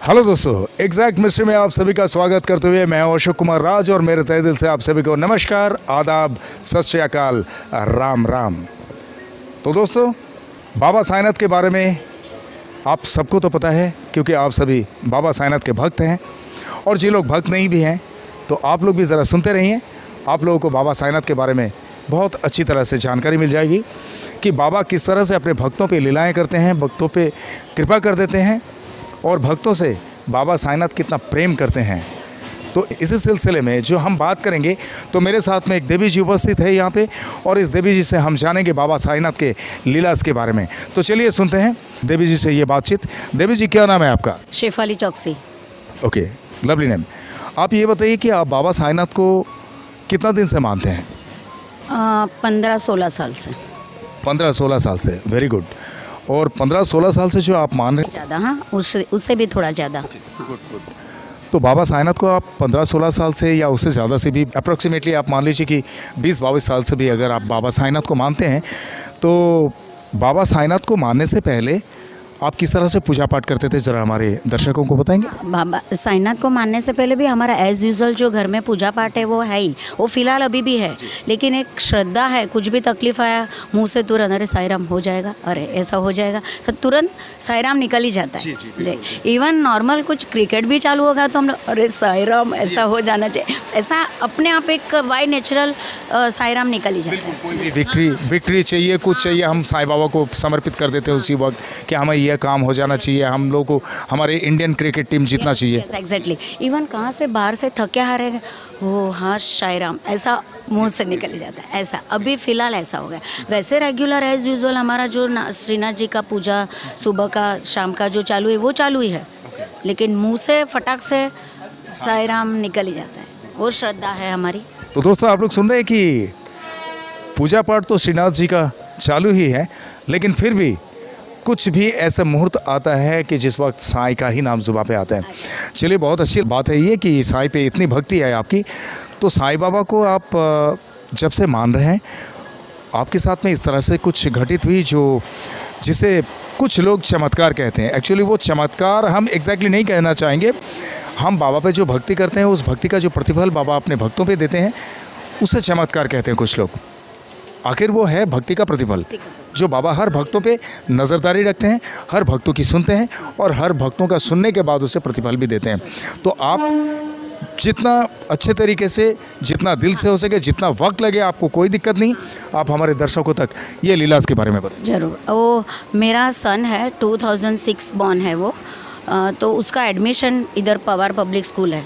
Hello दोस्तों, exact mystery में आप सभी का स्वागत करते हुए मैं अशोक कुमार राज और मेरे तहे दिल से आप सभी को नमस्कार, आदाब, सत श्री अकाल, राम राम। तो दोस्तों, बाबा साईनाथ के बारे में आप सबको तो पता है क्योंकि आप सभी बाबा साईनाथ के भक्त हैं, और जो लोग भक्त नहीं भी हैं तो आप लोग भी ज़रा सुनते रहिए। आप लोगों को बाबा साईनाथ के बारे में बहुत अच्छी तरह से जानकारी मिल जाएगी कि बाबा किस तरह से अपने भक्तों पे लीलाएं करते हैं, भक्तों पे कृपा कर देते हैं और भक्तों से बाबा साईनाथ कितना प्रेम करते हैं। तो इसी सिलसिले में जो हम बात करेंगे, तो मेरे साथ में एक देवी जी उपस्थित है यहाँ पे, और इस देवी जी से हम जानेंगे बाबा साईनाथ के लीलास के बारे में। तो चलिए सुनते हैं देवी जी से ये बातचीत। देवी जी, क्या नाम है आपका? शेफाली चौकसी। Okay, lovely name. आप ये बताइए कि आप बाबा साईनाथ को कितना दिन से मानते हैं? 15-16 साल से। 15-16 साल से, वेरी गुड। और 15-16 साल से जो आप मान रहे ज़्यादा, हाँ, उससे भी थोड़ा ज़्यादा। Good good. तो बाबा साईनाथ को आप 15-16 साल से या उससे ज़्यादा से भी अप्रोक्सीमेटली आप मान लीजिए कि 20-22 साल से भी अगर आप बाबा साईनाथ को मानते हैं, तो बाबा साईनाथ को मानने से पहले आप किस तरह से पूजा पाठ करते थे, ज़रा हमारे दर्शकों को बताएंगे? बाबा साईनाथ को मानने से पहले भी हमारा एज़ यूजुअल जो घर में पूजा पाठ है वो है ही, वो फिलहाल अभी भी है, लेकिन एक श्रद्धा है। कुछ भी तकलीफ आया मुंह से तुरंत अरे साईं हो जाएगा, अरे ऐसा हो जाएगा, तो तुरंत साईं निकल ही जाता है। इवन नॉर्मल कुछ क्रिकेट भी चालू होगा तो हम लोग अरे साईं ऐसा हो जाना चाहिए, ऐसा अपने आप एक बाय नेचुरल साईं निकल ही जाता है। कोई भी विक्ट्री चाहिए, कुछ चाहिए, हम साईं बाबा को समर्पित कर देते हैं उसी वक्त कि हमें यह काम हो जाना चाहिए, हम लोग को हमारे इंडियन क्रिकेट टीम जीतना चाहिए। एग्जैक्टली। इवन कहाँ से बाहर से थके हारे हो, हाँ साईं ऐसा मुंह से निकल जाता है, ऐसा अभी फ़िलहाल ऐसा हो गया। वैसे रेगुलर एज यूजुअल हमारा जो श्रीनाथ जी का पूजा सुबह का शाम का जो चालू है वो चालू ही है, लेकिन मुंह से फटाक से साईं निकल ही जाता है, वो श्रद्धा है हमारी। तो दोस्तों, आप लोग सुन रहे हैं कि पूजा पाठ तो श्रीनाथ जी का चालू ही है, लेकिन फिर भी कुछ भी ऐसा मुहूर्त आता है कि जिस वक्त साईं का ही नाम जुबान पे आता है। चलिए, बहुत अच्छी बात है ये कि साईं पे इतनी भक्ति है आपकी। तो साईं बाबा को आप जब से मान रहे हैं, आपके साथ में इस तरह से कुछ घटित हुई जिसे कुछ लोग चमत्कार कहते हैं। एक्चुअली वो चमत्कार हम एग्जैक्टली नहीं कहना चाहेंगे, हम बाबा पे जो भक्ति करते हैं उस भक्ति का जो प्रतिफल बाबा अपने भक्तों पे देते हैं उसे चमत्कार कहते हैं कुछ लोग। आखिर वो है भक्ति का प्रतिफल जो बाबा हर भक्तों पे नज़रदारी रखते हैं, हर भक्तों की सुनते हैं और हर भक्तों का सुनने के बाद उसे प्रतिफल भी देते हैं। तो आप जितना अच्छे तरीके से, जितना दिल से हो सके, जितना वक्त लगे, आपको कोई दिक्कत नहीं, आप हमारे दर्शकों तक ये लीलास के बारे में बताएं। ज़रूर। वो मेरा सन है, 2006 बॉर्न है वो, तो उसका एडमिशन इधर पवार पब्लिक स्कूल है,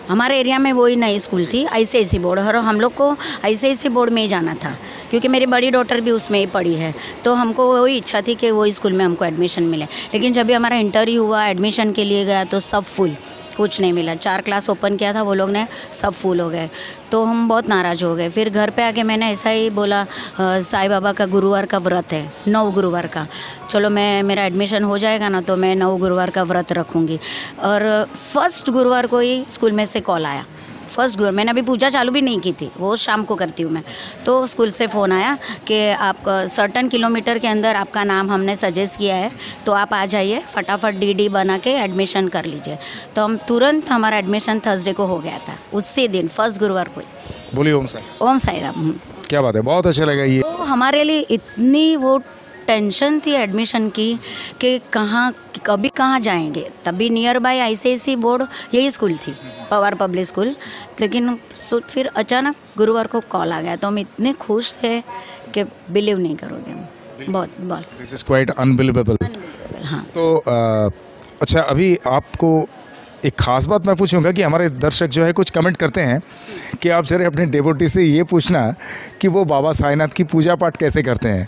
हमारे एरिया में वही नई स्कूल थी, ICIC बोर्ड, और हम लोग को ICIC बोर्ड में ही जाना था क्योंकि मेरी बड़ी डॉटर भी उसमें ही पढ़ी है, तो हमको वही इच्छा थी कि वही स्कूल में हमको एडमिशन मिले। लेकिन जब भी हमारा इंटरव्यू हुआ, एडमिशन के लिए गया तो सब फुल, कुछ नहीं मिला। 4 क्लास ओपन किया था, वो लोग ने सब फुल हो गए, तो हम बहुत नाराज़ हो गए। फिर घर पे आके मैंने ऐसा ही बोला, साईं बाबा का गुरुवार का व्रत है, 9 गुरुवार का, चलो मेरा एडमिशन हो जाएगा ना तो मैं 9 गुरुवार का व्रत रखूँगी। और फर्स्ट गुरुवार को ही स्कूल में से कॉल आया, फर्स्ट गुरुवार, मैंने अभी पूजा चालू भी नहीं की थी, वो शाम को करती हूँ मैं, तो स्कूल से फ़ोन आया कि आपका सर्टन किलोमीटर के अंदर आपका नाम हमने सजेस्ट किया है, तो आप आ जाइए, फटाफट DD बना के एडमिशन कर लीजिए। तो हम तुरंत, हमारा एडमिशन थर्सडे को हो गया था, उसी दिन फर्स्ट गुरुवार को। बोलिए ओम साईं। ओम साईं। क्या बात है, बहुत अच्छा लगा ये। तो हमारे लिए इतनी वो टेंशन थी एडमिशन की कि कभी कहाँ जाएंगे, तभी नियर बाय ICIC बोर्ड यही स्कूल थी, पवार पब्लिक स्कूल, लेकिन फिर अचानक गुरुवार को कॉल आ गया, तो हम इतने खुश थे कि बिलीव नहीं करोगे, बहुत। This is quite unbelievable. हाँ। तो अच्छा, अभी आपको एक ख़ास बात मैं पूछूंगा कि हमारे दर्शक जो है कुछ कमेंट करते हैं कि आप जरा अपने डेवोटी से ये पूछना कि वो बाबा साईनाथ की पूजा पाठ कैसे करते हैं।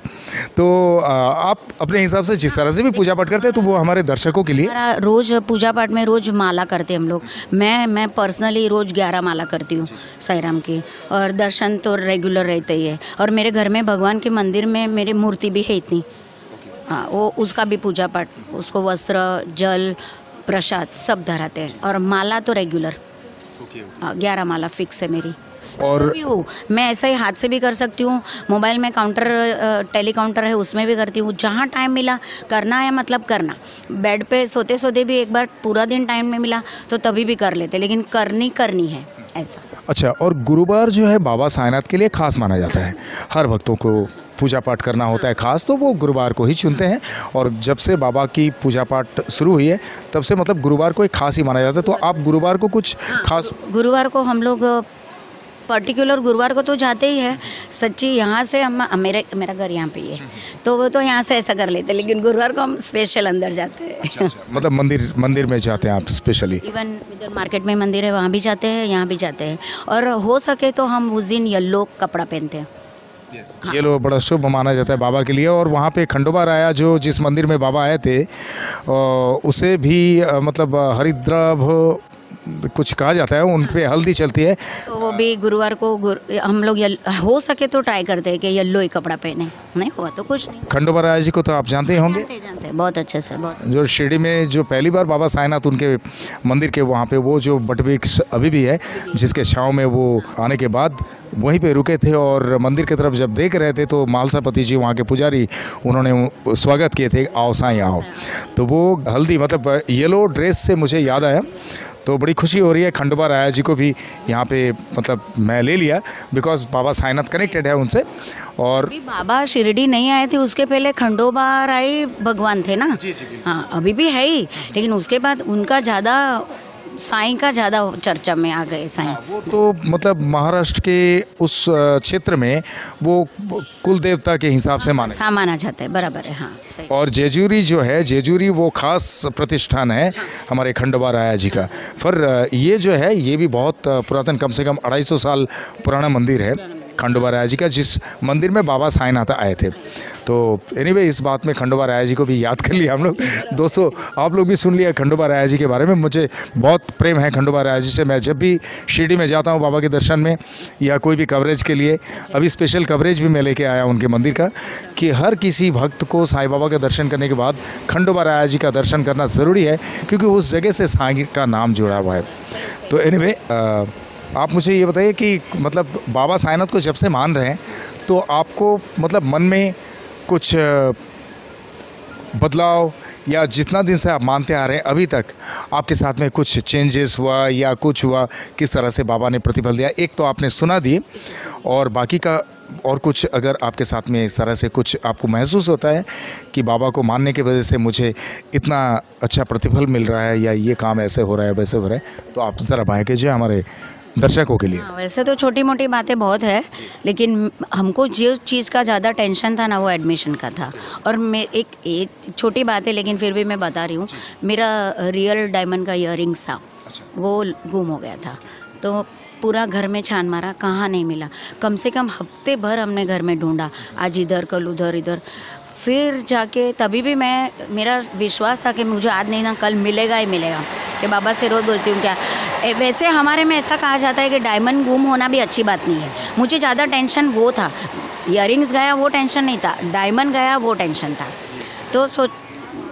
तो आप अपने हिसाब से जिस तरह से भी पूजा पाठ करते हैं, तो वो हमारे दर्शकों के लिए। रोज़ पूजा पाठ में रोज़ माला करते हैं हम लोग, मैं पर्सनली रोज़ 11 माला करती हूँ साईं की, और दर्शन तो रेगुलर रहते ही है। और मेरे घर में भगवान के मंदिर में मेरी मूर्ति भी है इतनी, हाँ, वो उसका भी पूजा पाठ, उसको वस्त्र, जल, प्रसाद सब धराते हैं, और माला तो रेगुलर, 11 माला फिक्स है मेरी। और भी हूँ मैं, ऐसा ही हाथ से भी कर सकती हूँ, मोबाइल में काउंटर टेली काउंटर है उसमें भी करती हूँ, जहाँ टाइम मिला करना है मतलब करना। बेड पे सोते सोते भी एक बार पूरा दिन टाइम में मिला तो तभी भी कर लेते, लेकिन करनी है ऐसा। अच्छा, और गुरुवार जो है बाबा साईंनाथ के लिए खास माना जाता है। हर भक्तों को पूजा पाठ करना होता है खास, तो वो गुरुवार को ही चुनते हैं। और जब से बाबा की पूजा पाठ शुरू हुई है तब से मतलब गुरुवार को एक खास ही माना जाता है। तो आप गुरुवार को कुछ खास? गुरुवार को हम लोग पर्टिकुलर गुरुवार को तो जाते ही है। सच्ची यहाँ से हम मेरा घर यहाँ पे ही है, तो वो तो यहाँ से ऐसा कर लेते, लेकिन गुरुवार को हम स्पेशल अंदर जाते हैं। अच्छा, मतलब मंदिर में जाते हैं आप स्पेशली? इवन इधर मार्केट में मंदिर है वहाँ भी जाते हैं, यहाँ भी जाते हैं। और हो सके तो हम उस दिन येलो कपड़ा पहनते हैं। ये लो बड़ा शुभ माना जाता है बाबा के लिए। और वहाँ पे खंडोबा राया जो जिस मंदिर में बाबा आए थे उसे भी मतलब हरिद्राभ कुछ कहा जाता है, उन पे हल्दी चलती है। तो वो भी गुरुवार को हम लोग हो सके तो ट्राई करते हैं कि येलो ही कपड़ा पहने। नहीं हुआ तो कुछ नहीं। खंडोबा राया जी को तो आप जानते ही होंगे? जानते हैं बहुत अच्छे से। बहुत जो शिरडी में जो पहली बार बाबा साईंनाथ उनके मंदिर के वहाँ पे वो जो बटवृक्ष अभी भी है, जिसके छाँव में वो आने के बाद वहीं पे रुके थे और मंदिर की तरफ जब देख रहे थे तो मालसापति जी वहाँ के पुजारी उन्होंने स्वागत किए थे, आओ साईं आओ। तो वो हल्दी मतलब येलो ड्रेस से मुझे याद आया, तो बड़ी खुशी हो रही है। खंडोबा राया जी को भी यहाँ पे मतलब मैं ले लिया बिकॉज बाबा साईंनाथ कनेक्टेड है उनसे। और अभी बाबा शिरडी नहीं आए थे, उसके पहले खंडोबा राय भगवान थे ना। जी, हाँ अभी भी है ही, लेकिन उसके बाद उनका ज़्यादा साईं का ज़्यादा चर्चा में आ गए साईं। वो तो मतलब महाराष्ट्र के उस क्षेत्र में वो कुल देवता के हिसाब से माना जाता है। बराबर है, हाँ सही। और जेजूरी जो है, जेजूरी वो खास प्रतिष्ठान है हमारे खंडोबा राया जी का। पर ये जो है ये भी बहुत पुरातन, कम से कम 250 साल पुराना मंदिर है खंडोबा राया जी का, जिस मंदिर में बाबा साईंनाथ आए थे। तो एनीवे इस बात में खंडोबा राया जी को भी याद कर लिया हम लोग। दोस्तों आप लोग भी सुन लिया खंडोबा राया जी के बारे में। मुझे बहुत प्रेम है खंडोबा राया जी से। मैं जब भी शिरडी में जाता हूँ बाबा के दर्शन में या कोई भी कवरेज के लिए, अभी स्पेशल कवरेज भी मैं लेके आया उनके मंदिर का, कि हर किसी भक्त को साईं बाबा के दर्शन करने के बाद खंडोबा राया जी का दर्शन करना ज़रूरी है, क्योंकि उस जगह से साईं का नाम जुड़ा हुआ है। तो एनीवे आप मुझे ये बताइए कि मतलब बाबा साईंनाथ को जब से मान रहे हैं तो आपको मतलब मन में कुछ बदलाव, या जितना दिन से आप मानते आ रहे हैं अभी तक आपके साथ में कुछ चेंजेस हुआ या कुछ हुआ, किस तरह से बाबा ने प्रतिफल दिया? एक तो आपने सुना दी, और बाकी का और कुछ अगर आपके साथ में इस तरह से कुछ आपको महसूस होता है कि बाबा को मानने की वजह से मुझे इतना अच्छा प्रतिफल मिल रहा है, या ये काम ऐसे हो रहा है वैसे हो रहा है, तो आप ज़रा बाएँ कीजिए हमारे दर्शकों के लिए। वैसे तो छोटी मोटी बातें बहुत है, लेकिन हमको जो चीज़ का ज़्यादा टेंशन था ना वो एडमिशन का था। और मैं एक छोटी बात है लेकिन फिर भी मैं बता रही हूँ, मेरा रियल डायमंड का ईयररिंग्स था, वो गुम हो गया था। तो पूरा घर में छान मारा, कहाँ नहीं मिला। कम से कम हफ्ते भर हमने घर में ढूंढा, आज इधर कल उधर इधर, फिर जाके तभी भी मेरा विश्वास था कि मुझे आज नहीं ना कल मिलेगा ही मिलेगा। कि बाबा से रोज़ बोलती हूँ क्या, वैसे हमारे में ऐसा कहा जाता है कि डायमंड गुम होना भी अच्छी बात नहीं है। मुझे ज़्यादा टेंशन वो था, ईयररिंग्स गया वो टेंशन नहीं था, डायमंड गया वो टेंशन था। तो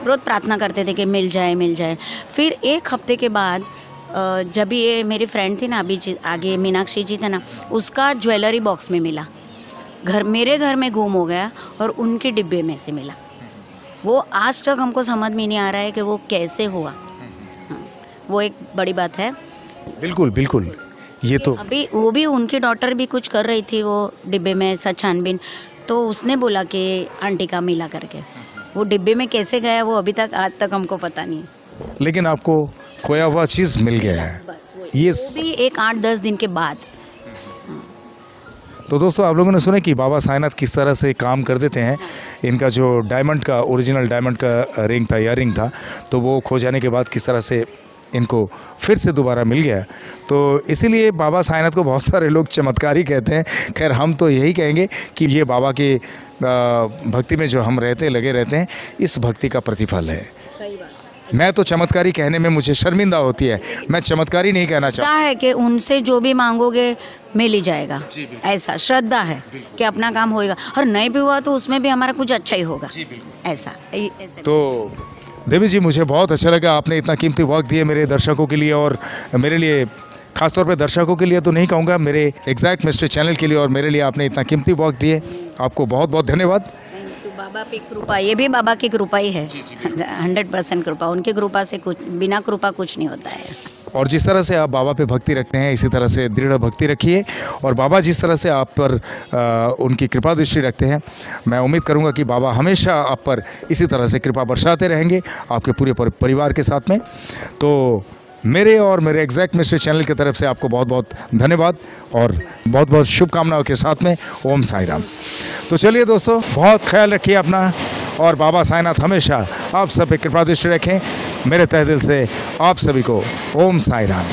रोज़ प्रार्थना करते थे कि मिल जाए मिल जाए। फिर एक हफ्ते के बाद जब ये मेरी फ्रेंड थी ना अभी आगे मीनाक्षी जी थे ना, उसका ज्वेलरी बॉक्स में मिला, मेरे घर में गुम हो गया और उनके डिब्बे में से मिला। वो आज तक हमको समझ में नहीं आ रहा है कि वो कैसे हुआ। हाँ, वो एक बड़ी बात है। बिल्कुल बिल्कुल। ये तो अभी वो भी उनकी डॉटर भी कुछ कर रही थी वो डिब्बे में ऐसा छानबीन, तो उसने बोला कि आंटी का मिला करके। वो डिब्बे में कैसे गया वो अभी तक आज तक हमको पता नहीं, लेकिन आपको खोया हुआ चीज़ मिल गया है। बस ये वो भी एक 8-10 दिन के बाद। तो दोस्तों आप लोगों ने सुना कि बाबा साईंनाथ किस तरह से काम कर देते हैं। इनका जो डायमंड का ओरिजिनल डायमंड का रिंग था, ईयररिंग था, तो वो खो जाने के बाद किस तरह से इनको फिर से दोबारा मिल गया। तो इसीलिए बाबा साईंनाथ को बहुत सारे लोग चमत्कारी कहते हैं। खैर हम तो यही कहेंगे कि ये बाबा के भक्ति में जो हम लगे रहते हैं, इस भक्ति का प्रतिफल है। सही बात। मैं तो चमत्कारी कहने में मुझे शर्मिंदा होती है, मैं चमत्कारी नहीं कहना चाहता है कि उनसे जो भी मांगोगे मिल ही जाएगा। ऐसा श्रद्धा है कि अपना काम होएगा, और नहीं भी हुआ तो उसमें भी हमारा कुछ अच्छा ही होगा। ऐसा तो देवी जी मुझे बहुत अच्छा लगा, आपने इतना कीमती वक्त दिए मेरे दर्शकों के लिए और मेरे लिए खासतौर पे दर्शकों के लिए तो नहीं कहूँगा, मेरे एग्जैक्ट मिस्ट्री चैनल के लिए और मेरे लिए आपने इतना कीमती वक्त दिए, आपको बहुत बहुत धन्यवाद। बाबा की कृपा, ये भी बाबा की कृपा ही है। 100% कृपा, उनकी कृपा से कुछ, बिना कृपा कुछ नहीं होता है। और जिस तरह से आप बाबा पे भक्ति रखते हैं, इसी तरह से दृढ़ भक्ति रखिए, और बाबा जिस तरह से आप पर उनकी कृपा दृष्टि रखते हैं, मैं उम्मीद करूंगा कि बाबा हमेशा आप पर इसी तरह से कृपा बरसाते रहेंगे, आपके पूरे परिवार के साथ में। तो मेरे और मेरे एग्जैक्ट मिस्ट्री चैनल की तरफ से आपको बहुत बहुत धन्यवाद और बहुत बहुत शुभकामनाओं के साथ में ओम साई राम। तो चलिए दोस्तों, बहुत ख्याल रखिए अपना, और बाबा साईनाथ हमेशा आप सब पे कृपा दृष्टि रखें। मेरे तहे दिल से आप सभी को ओम साई राम।